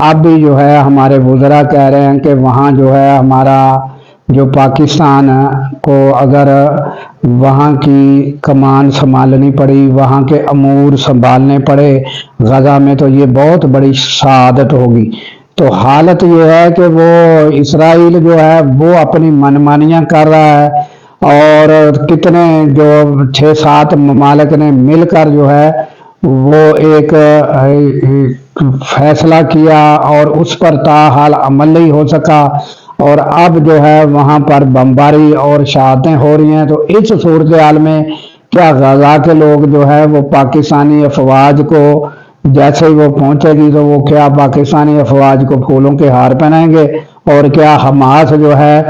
اب بھی جو ہے ہمارے وزراء کہہ رہے ہیں کہ وہاں جو ہے ہمارا جو پاکستان کو اگر وہاں کی کمان سنبھالنی پڑی، وہاں کے امور سنبھالنے پڑے غزہ میں، تو یہ بہت بڑی شہادت ہوگی۔ تو حالت یہ ہے کہ وہ اسرائیل جو ہے وہ اپنی منمانیاں کر رہا ہے، اور کتنے جو 6-7 ممالک نے مل کر جو ہے وہ ایک فیصلہ کیا، اور اس پر تاحال عمل نہیں ہو سکا، اور اب جو ہے وہاں پر بمباری اور شہادتیں ہو رہی ہیں۔ تو اس صورتحال میں کیا غزہ کے لوگ جو ہے وہ پاکستانی افواج کو جیسے ہی وہ پہنچے گی تو وہ کیا پاکستانی افواج کو پھولوں کے ہار پہنائیں گے، اور کیا حماس جو ہے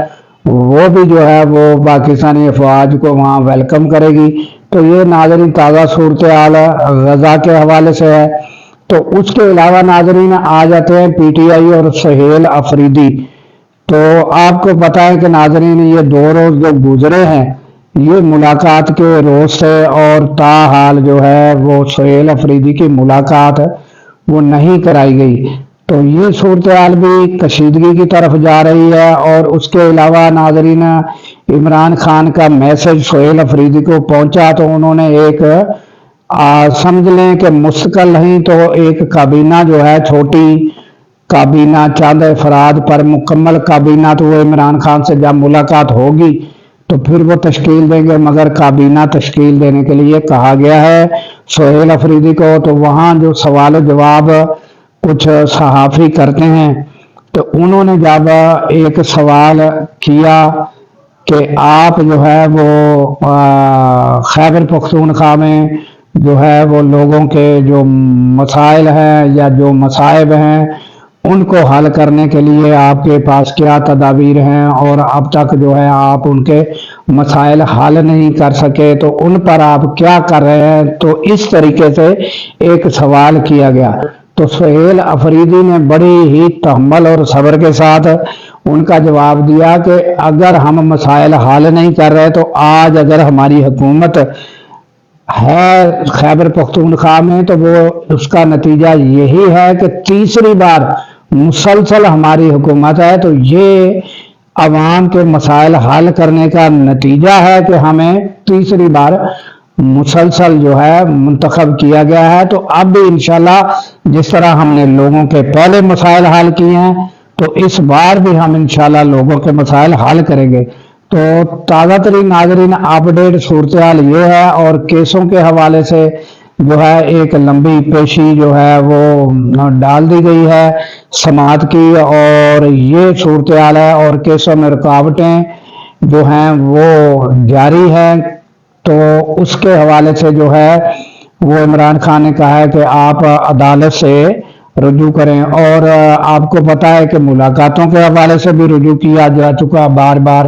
وہ بھی جو ہے وہ پاکستانی افواج کو وہاں ویلکم کرے گی؟ تو یہ ناظرین تازہ صورتحال غزہ کے حوالے سے ہے۔ تو اس کے علاوہ ناظرین آ جاتے ہیں پی ٹی آئی اور سہیل افریدی۔ تو آپ کو پتا ہے کہ ناظرین یہ 2 روز جو گزرے ہیں یہ ملاقات کے روز سے، اور تاحال جو ہے وہ سہیل افریدی کی ملاقات وہ نہیں کرائی گئی۔ تو یہ صورتحال بھی کشیدگی کی طرف جا رہی ہے۔ اور اس کے علاوہ ناظرین عمران خان کا میسج سہیل افریدی کو پہنچا، تو انہوں نے ایک سمجھ لیں کہ مستقل نہیں تو ایک کابینہ جو ہے، چھوٹی کابینہ چند افراد پر مکمل کابینہ، تو وہ عمران خان سے جب ملاقات ہوگی تو پھر وہ تشکیل دیں گے، مگر کابینہ تشکیل دینے کے لیے کہا گیا ہے سہیل افریدی کو۔ تو وہاں جو سوال و جواب کچھ صحافی کرتے ہیں، تو انہوں نے جب ایک سوال کیا کہ آپ جو ہے وہ خیبر پختونخوا میں جو ہے وہ لوگوں کے جو مسائل ہیں یا جو مصائب ہیں ان کو حل کرنے کے لیے آپ کے پاس کیا تدابیر ہیں، اور اب تک جو ہے آپ ان کے مسائل حل نہیں کر سکے، تو ان پر آپ کیا کر رہے ہیں؟ تو اس طریقے سے ایک سوال کیا گیا۔ تو سہیل افریدی نے بڑی ہی تحمل اور صبر کے ساتھ ان کا جواب دیا کہ اگر ہم مسائل حل نہیں کر رہے تو آج اگر ہماری حکومت ہے خیبر پختونخوا میں تو وہ اس کا نتیجہ یہی ہے کہ تیسری بار مسلسل ہماری حکومت ہے، تو یہ عوام کے مسائل حل کرنے کا نتیجہ ہے کہ ہمیں تیسری بار مسلسل جو ہے منتخب کیا گیا ہے۔ تو اب بھی انشاءاللہ جس طرح ہم نے لوگوں کے پہلے مسائل حل کیے ہیں تو اس بار بھی ہم انشاءاللہ لوگوں کے مسائل حل کریں گے۔ تو تازہ ترین ناظرین اپڈیٹ صورتحال یہ ہے، اور کیسوں کے حوالے سے جو ہے ایک لمبی پیشی جو ہے وہ ڈال دی گئی ہے سماعت کی، اور یہ صورتحال ہے، اور کیسوں میں رکاوٹیں جو ہیں وہ جاری ہیں۔ تو اس کے حوالے سے جو ہے وہ عمران خان نے کہا ہے کہ آپ عدالت سے رجوع کریں، اور آپ کو پتا ہے کہ ملاقاتوں کے حوالے سے بھی رجوع کیا جا چکا بار بار،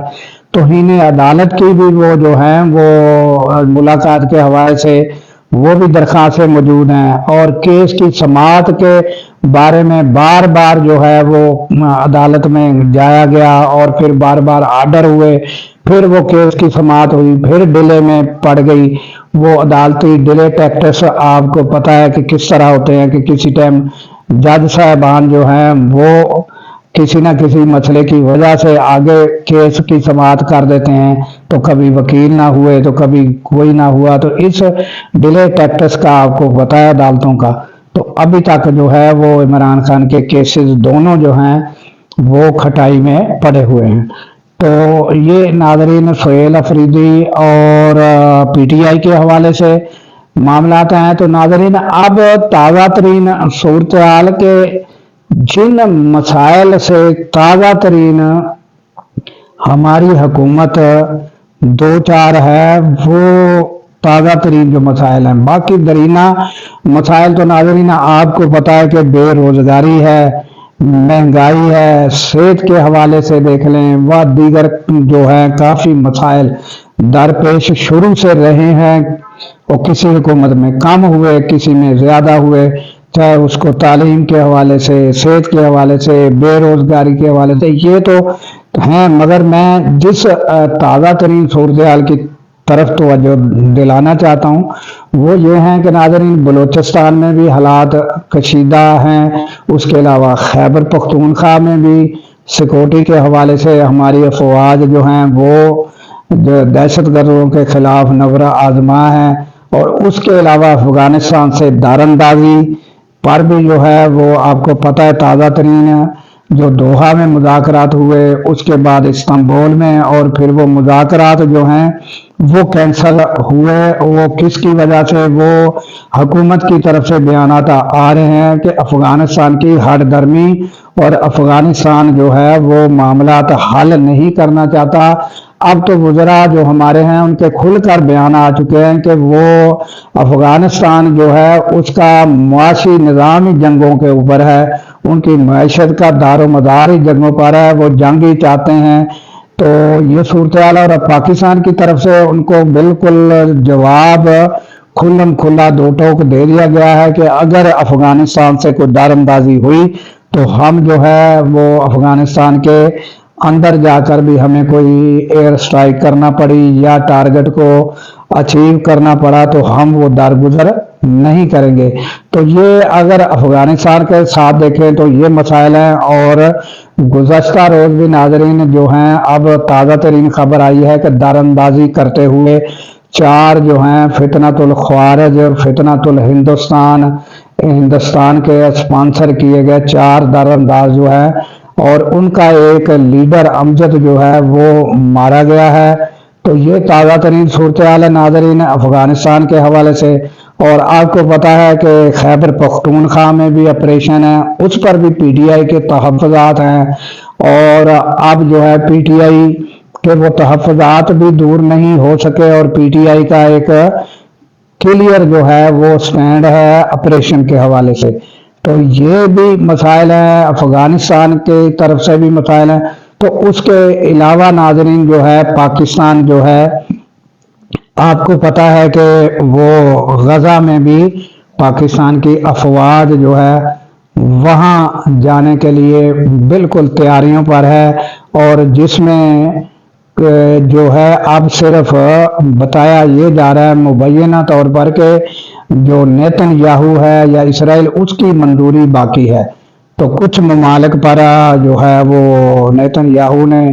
توہین عدالت کی بھی وہ جو ہیں وہ ملاقات کے حوالے سے وہ بھی درخواستیں موجود ہیں، اور کیس کی سماعت کے بارے میں بار بار جو ہے وہ عدالت میں جایا گیا، اور پھر بار بار آرڈر ہوئے، پھر وہ کیس کی سماعت ہوئی، پھر ڈیلے میں پڑ گئی۔ وہ عدالتی ڈیلے ٹیکٹس آپ کو پتا ہے کہ کس طرح ہوتے ہیں کہ کسی ٹائم جج صاحبان جو ہیں وہ کسی نہ کسی مسئلے کی وجہ سے آگے کیس کی سماعت کر دیتے ہیں، تو کبھی وکیل نہ ہوئے تو کبھی کوئی نہ ہوا، تو اس ڈیلے ٹیکٹس کا آپ کو پتا ہے عدالتوں کا۔ تو ابھی تک جو ہے وہ عمران خان کے کیسز دونوں جو ہیں وہ کھٹائی میں پڑے ہوئے ہیں۔ تو یہ ناظرین سہیل افریدی اور پی ٹی آئی کے حوالے سے معاملات ہیں۔ تو ناظرین اب تازہ ترین صورتحال کے جن مسائل سے تازہ ترین ہماری حکومت دو چار ہے وہ تازہ ترین جو مسائل ہیں، باقی درینہ مسائل تو ناظرین آپ کو پتا ہے کہ بے روزگاری ہے، مہنگائی ہے، صحت کے حوالے سے دیکھ لیں، و دیگر جو ہے کافی مسائل درپیش شروع سے رہے ہیں، اور کسی حکومت میں کم ہوئے، کسی میں زیادہ ہوئے، چاہے اس کو تعلیم کے حوالے سے، صحت کے حوالے سے، بے روزگاری کے حوالے سے، یہ تو ہیں۔ مگر میں جس تازہ ترین صورتحال کی طرف توجہ دلانا چاہتا ہوں وہ یہ ہیں کہ ناظرین بلوچستان میں بھی حالات کشیدہ ہیں، اس کے علاوہ خیبر پختونخوا میں بھی سیکورٹی کے حوالے سے ہماری افواج جو ہیں وہ دہشت گردوں کے خلاف نبرہ آزما ہے، اور اس کے علاوہ افغانستان سے داراندازی پر بھی جو ہے وہ آپ کو پتہ ہے تازہ ترین جو دوحہ میں مذاکرات ہوئے، اس کے بعد استنبول میں، اور پھر وہ مذاکرات جو ہیں وہ کینسل ہوئے۔ وہ کس کی وجہ سے؟ وہ حکومت کی طرف سے بیانات آ رہے ہیں کہ افغانستان کی ہٹ درمی اور افغانستان جو ہے وہ معاملات حل نہیں کرنا چاہتا۔ اب تو وزراء جو ہمارے ہیں ان کے کھل کر بیان آ چکے ہیں کہ وہ افغانستان جو ہے اس کا معاشی نظام ہی جنگوں کے اوپر ہے، ان کی معیشت کا دار و مدار ہی جنگوں پر ہے، وہ جنگ ہی چاہتے ہیں۔ تو یہ صورتحال، اور اب پاکستان کی طرف سے ان کو بالکل جواب کھلم کھلا دو ٹوک دے دیا گیا ہے کہ اگر افغانستان سے کوئی دار اندازی ہوئی تو ہم جو ہے وہ افغانستان کے اندر جا کر بھی ہمیں کوئی ایئر سٹرائک کرنا پڑی یا ٹارگٹ کو اچیو کرنا پڑا تو ہم وہ درگزر نہیں کریں گے۔ تو یہ اگر افغانستان کے ساتھ دیکھیں تو یہ مسائل ہیں، اور گزشتہ روز بھی ناظرین جو ہیں اب تازہ ترین خبر آئی ہے کہ دراندازی کرتے ہوئے 4 جو ہیں فتنۃ الخوارج اور فتنۃ ہندوستان کے اسپانسر کیے گئے 4 درانداز جو ہیں، اور ان کا ایک لیڈر امجد جو ہے وہ مارا گیا ہے۔ تو یہ تازہ ترین صورتحال ہے ناظرین افغانستان کے حوالے سے۔ اور آپ کو پتہ ہے کہ خیبر پختونخوا میں بھی آپریشن ہے، اس پر بھی پی ٹی آئی کے تحفظات ہیں، اور اب جو ہے پی ٹی آئی کے وہ تحفظات بھی دور نہیں ہو سکے، اور پی ٹی آئی کا ایک کلیئر جو ہے وہ سٹینڈ ہے آپریشن کے حوالے سے۔ تو یہ بھی مسائل ہیں، افغانستان کی طرف سے بھی مسائل ہیں۔ تو اس کے علاوہ ناظرین جو ہے پاکستان جو ہے آپ کو پتہ ہے کہ وہ غزہ میں بھی پاکستان کی افواج جو ہے وہاں جانے کے لیے بالکل تیاریوں پر ہے، اور جس میں جو ہے اب صرف بتایا یہ جا رہا ہے مبینہ طور پر کہ جو نیتن یاہو ہے یا اسرائیل اس کی منظوری باقی ہے۔ تو کچھ ممالک پر جو ہے وہ نیتن یاہو نے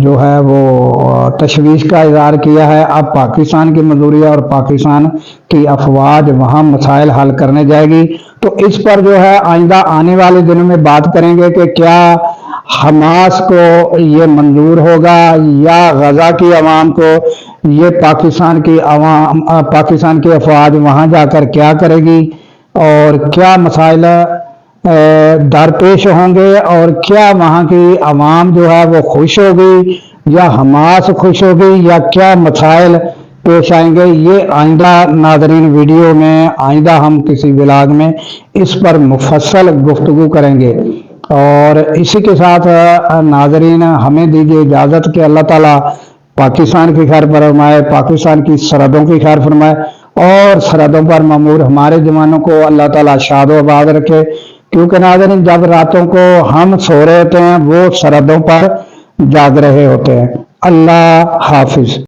جو ہے وہ تشویش کا اظہار کیا ہے۔ اب پاکستان کی منظوری ہے اور پاکستان کی افواج وہاں مسائل حل کرنے جائے گی۔ تو اس پر جو ہے آئندہ آنے والے دنوں میں بات کریں گے کہ کیا حماس کو یہ منظور ہوگا یا غزہ کی عوام کو، یہ پاکستان کی افواج وہاں جا کر کیا کرے گی، اور کیا مسائل درپیش ہوں گے، اور کیا وہاں کی عوام جو ہے وہ خوش ہوگی یا حماس خوش ہوگی، یا کیا مسائل پیش آئیں گے۔ یہ آئندہ ناظرین ویڈیو میں آئندہ ہم کسی ولاگ میں اس پر مفصل گفتگو کریں گے۔ اور اسی کے ساتھ ناظرین ہمیں دیجیے اجازت کہ اللہ تعالیٰ پاکستان کی خیر فرمائے، پاکستان کی سرحدوں کی خیر فرمائے، اور سرحدوں پر مامور ہمارے جوانوں کو اللہ تعالیٰ شاد و آباد رکھے، کیونکہ ناظرین جب راتوں کو ہم سو رہے ہوتے ہیں وہ سرحدوں پر جاگ رہے ہوتے ہیں۔ اللہ حافظ۔